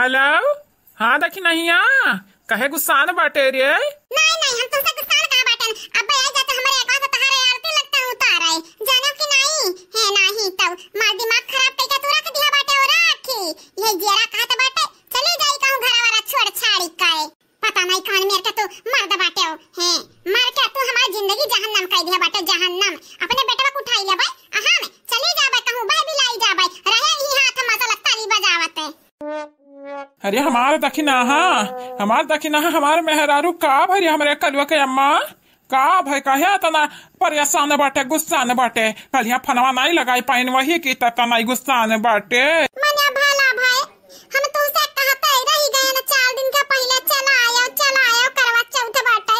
Hello. हाँ देखी नहीं कहे गुस्सा न बाटे रे। नहीं नहीं हम तुमसे गुस्सा कहां बाटन। अब आई जाते हमारे एक बात तहारे आरती लगता उतार आए जानो कि नहीं है नहीं तब मार दिमाग खराब कई का तू रख दिया बाटे और राखी ये जेरा कहत बाटे चली जाई कहूं घर वाला छोड़ छाड़ी काए पता नहीं कौन मेरे का तू मर्द बाटे हो है मार के तू हमारी जिंदगी जहन्नम कह दिया बाटे जहन्नम। अपने बेटवा को उठाई ले भाई आहा में चली जा भाई कहूं भाई बिलाई जा भाई रहे ही हाथ मसाला ताली बजावत है। अरे हमारे दखिना हमारे दखिना हमारे मेहरारू का भरी हमारे कलवा के अम्मा का भाई कहे तना परेशान बाटे गुस्सा न बाटे कल यहाँ फनवा नहीं लगाई पाइन वही की तना गुस्सा न बाटे। मने भाला भाई हम तुमसे कहते रही गए ना 4 दिन के पहले चला आयो करवा चौथ बाटे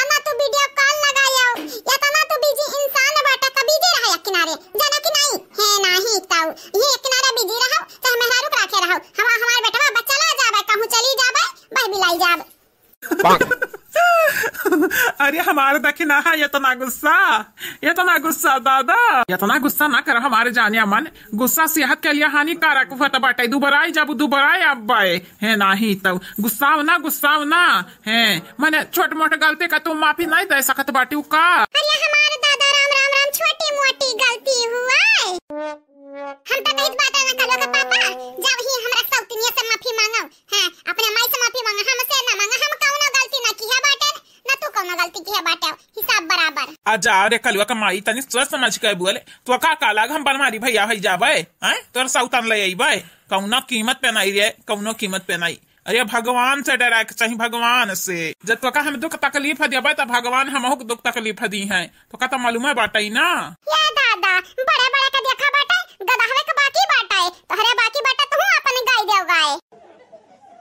आना तू वीडियो कॉल लगायो या तना तू बिजी इंसान बाटे कभी जे रहा किनारे जाना कि नहीं है नहीं ताऊ ये किनारे बिजी रहो चाहे मेहरारू राखे रहो हम हमारे बेटवा बच्चा ला जाबे कहूं चली जाबे भाई बिलाई जाबे। अरे हमारे दखिना ये तो ना गुस्सा दादा ये तो ना गुस्सा ना कर हमारे जानिया मन गुस्सा सेहत के लिए हानिकारक होत बाटे दुबराई जब दुबराई अब बाए है नहीं तो गुस्साव ना है मने छोट मोट गलती का तुम माफी नहीं दे सकत बाटी का। अरे हमारे दादा राम छोटी मोटी गलती हुआ हम तो नहीं बात ना करो का पापा जब ही हमरा सौतनिया से माफी मांगो हां अपने माई से माफी मांगो हमसे ना मांगो हम कौनो गलती ना की है बाटे ना तू कौनो गलती की है बाटे हिसाब बराबर आजा रे कलवा का माई तनी सोच समझ के बोले तो का लाग हम बनमारी भैया भई जाबे हैं तोर सौतन ले आईबे कौनो कीमत पे नहीं रे कौनो कीमत पे नहीं। अरे भगवान से डरा के चाहिए भगवान से जब तो का हम दुख तकलीफ दिया तो भगवान हम दुख तकलीफ दी है तो का तो मालूम है बाटा ही ना या दादा बड़े बड़े का देखा बाटा गदहवे का बाकी बाटा है तो हरे बाकी बाटा तू अपन गाय देव गाय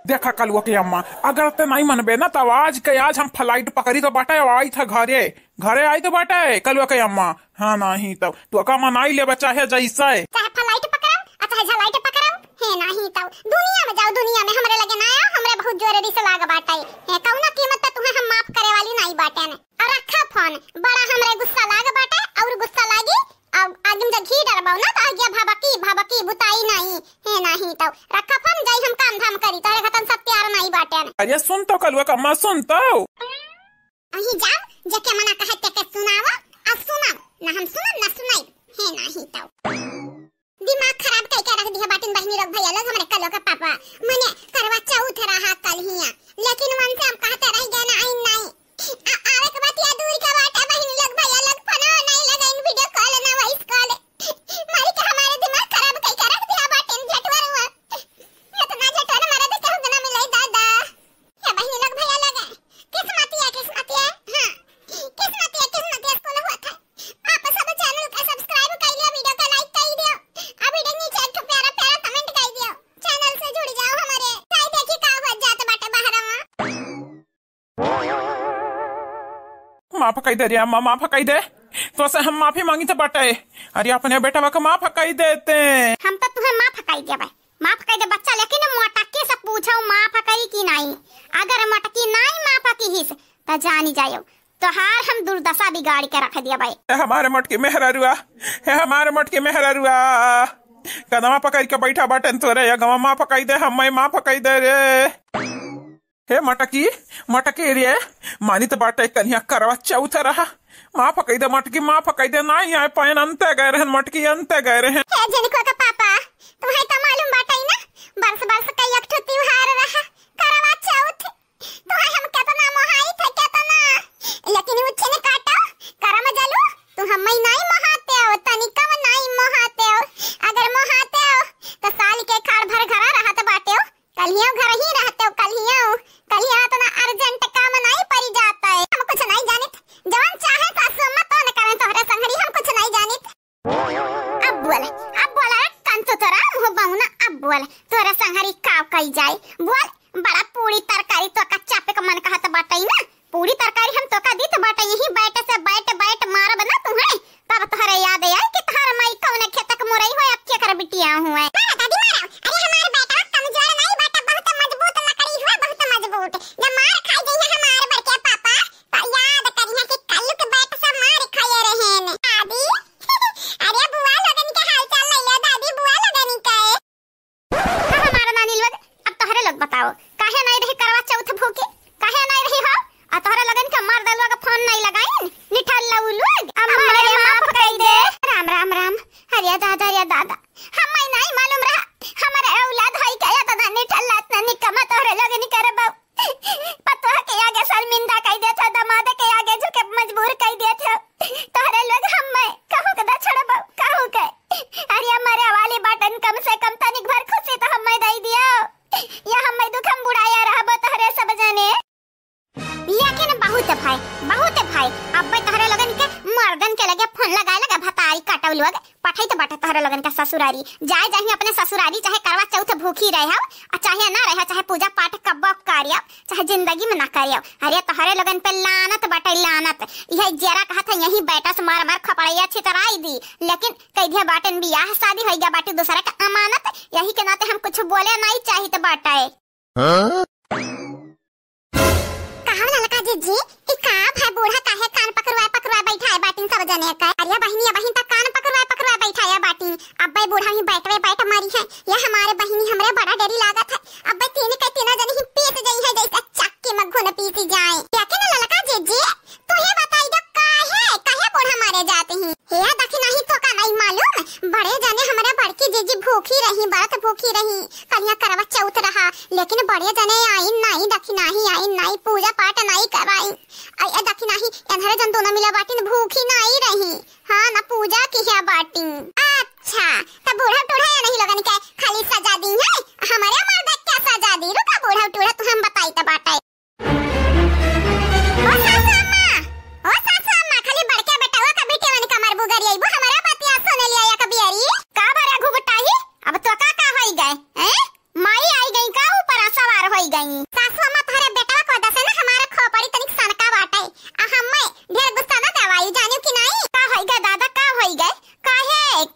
देखा कलवा के अम्मा अगर ते नहीं मनबे ना तो आज हम फ्लाइट पकड़ी तो बाटा आई था घरे आई तो बाटा कलवा के अम्मा हाँ नहीं तब तो का मनाई ले बच्चा है जैसा चाहे फ्लाइट पकड़ाओ अच्छा झलाइट पकड़ाओ है नहीं तब दुनिया में जाओ दुनिया में हमरे लगे ना हमरे बहुत जरूरी से लाग बाटा है कौनो कीमत पे तुम्हें हम माफ करे वाली नहीं बाटे ने और रखा फोन बड़ा हमरे गुस्सा लाग बाटा और गुस्सा लागी अब आगे जब घी डरबाओ ना तो आगे भाबकी बुताई नहीं है नहीं तो रखा फोन जाई हम काम धाम करी तारे खतन सब तैयार नहीं बाटे ने। अरे सुन तो कलवा का अम्मा सुन तो अही जाओ जके मना कहते के सुनावा अब सुना ना हम सुनम ना सुनाई है नहीं तो दिमाग खराब कई के रख दिया बाटिन बहनी लोग भैया लोग हमरे कलो का पापा मने करवा चौथ रहा कल हिया लेकिन मन से हम कहते रह गए ना आई नहीं आवे के बात या दूर के बात बहनी लोग भैया लोग फना नहीं लगा इन वीडियो कॉल ना वॉइस कॉल मारी के हमारे दिमाग खराब कई के रख दिया बाटिन झटवर हुआ ये तो ना झटवर मारे तो कहू ना मिले दादा या बहनी लोग भैया लोग किस्मत है हां किस्मत स्कूल हुआ था आप सब चैनल का सब्सक्राइब कर लियो वीडियो का लाइक कर दियो अब वीडियो नीचे एक प्यारा कमेंट कर दियो चैनल से जुड़ जाओ हमारे चाहे देखिए का हो जात बाटे बाहर माफ कई दे रे अम्मा माफ कई दे तो से हम माफी मांगी तो बाटे अरे अपने बेटा का माफ कई देते हम तो तुम्हें माफ कई दे भाई माफ कई दे बच्चा लेकिन मोटकी से पूछो माफ कई की नहीं अगर मोटकी नहीं माफ की हिस तो जानी जायो तो हार हम दुर्दशा बिगाड़ के रख दिया भाई। हमारे मटकी मेहरारुआ कदमा पकड़ के बैठा बटन तो रे गवा माँ पकड़ दे हम माँ पकड़ दे रे हे मटकी रे मानी तो बाटे कन्या करवा चौथ रहा माँ पकड़ दे मटकी माँ पकड़ दे नहीं आए पायन अंते गए रहे मटकी अंते गए रहे जनिको का पापा तुम्हें तो मालूम बाटे ना बरस कई एक त्योहार रहा करवा चौथ तो हम कितना मोहाई थे कितना लेकिन उच्छे ने काटा करम जलू तो हम नहीं मोहाते हो तनिका नहीं मोहाते हो अगर मोहाते हो तो साल के खाड़ भर घरा रहत बाटे हो कलियों घर ही रहते हो कलियों तो ना अर्जेंट काम नहीं पड़ी जाता है हम कुछ नहीं जानित जवन चाहे सासु मत तो न करें तोहरे संगरी हम कुछ नहीं जानित अब बोला कंतो तोरा मुंह बाउना अब बोल तोरा संगरी का कई जाए बोल बड़ा पूरी तरकारी तो कच्चा पे का मन कहत बाटे ना पूरी तरकारी हम तो का दी तो बाटे यही बैठ मार बना तुम्हें तब तोहरे याद आई कि तोहर माई कौन खेतक मोरई हो अब के कर बिटिया हुए दादी मारो अरे हमार बेटा कमजोर नहीं बेटा बहुत मजबूत लकड़ी हुआ बहुत मजबूत जब मार खाई गई है हमारे बड़के पापा तो याद करिए कि कल के बेटा सब मार खाए रहे हैं दादी अरे बुआ लोगन के हाल चाल ले लो दादी बुआ लोगन के हमारा नानी लोग अब तोहरे अरे दादा हम नहीं मालूम रहा हमारे औलाद है क्या तो धनी ठल्लात न निकमा तोरे लोग नहीं करे बाऊ पतो है के आगे शर्मिंदा कह दे था दमाद के आगे झुके मजबूर कह दे थे तोरे लोग हम मैं कहू के दा छोड़ बाऊ कहू के अरे हमारे वाली बाटन कम से कम तनिक भर खुशी तो हम मैं दे दिया या हम मैं दुख हम बुढ़ाया रहा तोरे सब जाने लेकिन बहुत भाई अब तोहरे लगन के मर्दन के लगे फोन लगाए लगे भतारी काटव लोग पठाई तो बाटे तोहरे लगन का ससुरारी जाए जाही अपने ससुरारी चाहे करवा चौथ भूखी रहे और चाहे ना रहे चाहे पूजा पाठ कब्बो कार्य चाहे जिंदगी में ना कार्य अरे तोहरे लगन पे लानत बाटे लानत यही जरा कहा था यही बैठा से मार मार खपड़ैया छितराई दी लेकिन कई बाटन बियाह शादी हो गया बाटे दूसरा का अमानत यही के नाते हम कुछ बोले नहीं चाहिए तो बाटाए जी का भाई बूढ़ा काहे कान पकड़वा बैठा है बाटिन सब जने का अरे बहिनी तक कान पकड़वा बैठा है बाटिन अब भाई बूढ़ा ही बैठ मरी है ये हमारे बहिनी हमरे बड़ा डरी लागत है अब भाई तीन जने ही पीस गई है जैसे चक्की में घुन पीस जाए लेकिन ललका जी तू ये बताई दो काहे बूढ़ा मारे जाते हैं हे देखी नहीं तो का नहीं मालूम बड़े जने हमारे बड़की जीजी भूखी रही बरत भूखी रही कलिया करवा चौथ रहा लेकिन बड़े जने आई नहीं देखी नहीं पूजा पाठ नहीं कराई आई देखी नहीं इधर जन दोनों मिला बाटिन भूखी नहीं रही हां ना पूजा की है बाटिन अच्छा तब बूढ़ा टूढ़ा या नहीं लगन के खाली सजा दी है हमारे मर्द क्या सजा दी रुका बूढ़ा टूढ़ा तू हम बताई त बाटे ओ सासा अम्मा खाली बड़के बेटावा का बेटे वन कमर बुगरी आइबो हमारा बतिया सुने लिया या कभी अरी का भरे घुघटाई अब तो का होई गए हैं माई आई गई का ऊपर सवार होई गई सासू अम्मा थारे बेटा को दसे ना हमारा खोपड़ी तनिक सनका बाटे आ हम्मे ढेर गुस्सा ना दवाई जानियो कि नहीं का होई गए दादा का होई गए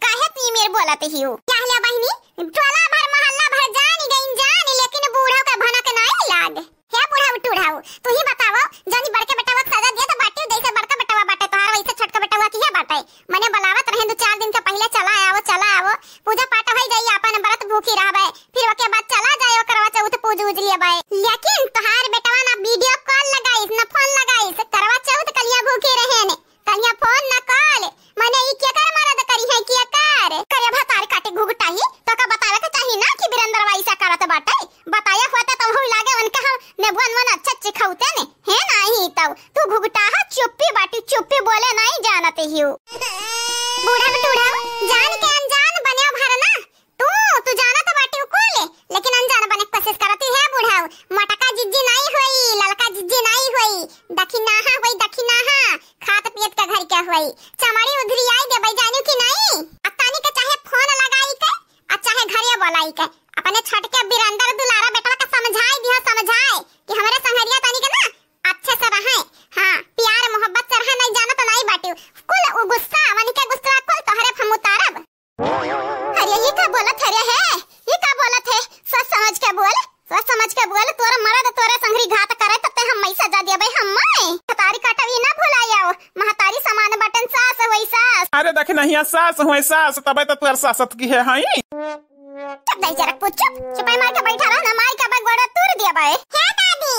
काहे ती मेरे बोलते हियो क्या हला बहिनी टोला भर मोहल्ला भर जानी लेकिन बूढ़ा का भनक नहीं लाग क्या बूढ़ा उठुढ़ाऊ तू ही बताओ जानी बड़के बेटावा सजा दिया तो बाटे जैसे बड़का बेटावा बाटे तोहार वैसे छोटका बेटावा की है बाटे मने बुलावत रहे 2-4 दिन के पहले चला आओ पूजा पाठ होई जाई अपन व्रत भूखी रहबे फिर ओके बाद चला जाए करवा चौथ पूज उज लियबे लेकिन तोहार बेटावा ना वीडियो कॉल लगाइस ना फोन लगाइस करवा चौथ कलिया भूखी रहे ने कलिया फोन ना कॉल मने ई के कर मरद करी है कि करे भतार काटे घुघटाही तो का बतावे के चाहिए ना कि बिरंदर वाइसा करत बाटे बताया होता तो हो लागे उनका हम ने वन अच्छे खाउते ने है नहीं तब तू घुघटाहा चुप्पी बोले नहीं जानते हियो बूढ़ा बटूढ़ा जान के अनजान बने भरना तू जाना तो बाटी कोले लेकिन अनजान बने कोशिश करती है बूढ़ा मटका जिज्जी नहीं होई ललका जिज्जी नहीं होई दखिनाहा खात पियत का घर क्या होई चमाड़ी उधरी आई दे भाई जानियो कि नहीं अतानी के चाहे फोन लगाई के आ चाहे घरे बुलाई के अपने छट के बिरंदर दुलारा बेटा का समझाए कि हमारे संगरिया तानी के ना अच्छे से रहे हां प्यार मोहब्बत से रहे नहीं जाना तो नहीं बाटी कुल वो गुस्सा मन के गुस्सा कुल तोहरे हम उतारब अरे ये का बोलत है सोच समझ के बोल तोरा मरद तोरे संगरी घात करे तते हम मैं सजा दिया भाई हम तारी काटवी ना भुलायाओ महतारी समान बटन सास होई सास अरे देख नहीं सास हुए सास तबे तो तोर सासत की है हई चुप नहीं जरा चुप चुपाई मार के बैठा रहा ना मार के बग गोड़ा तोड़ दिया भाई क्या दादी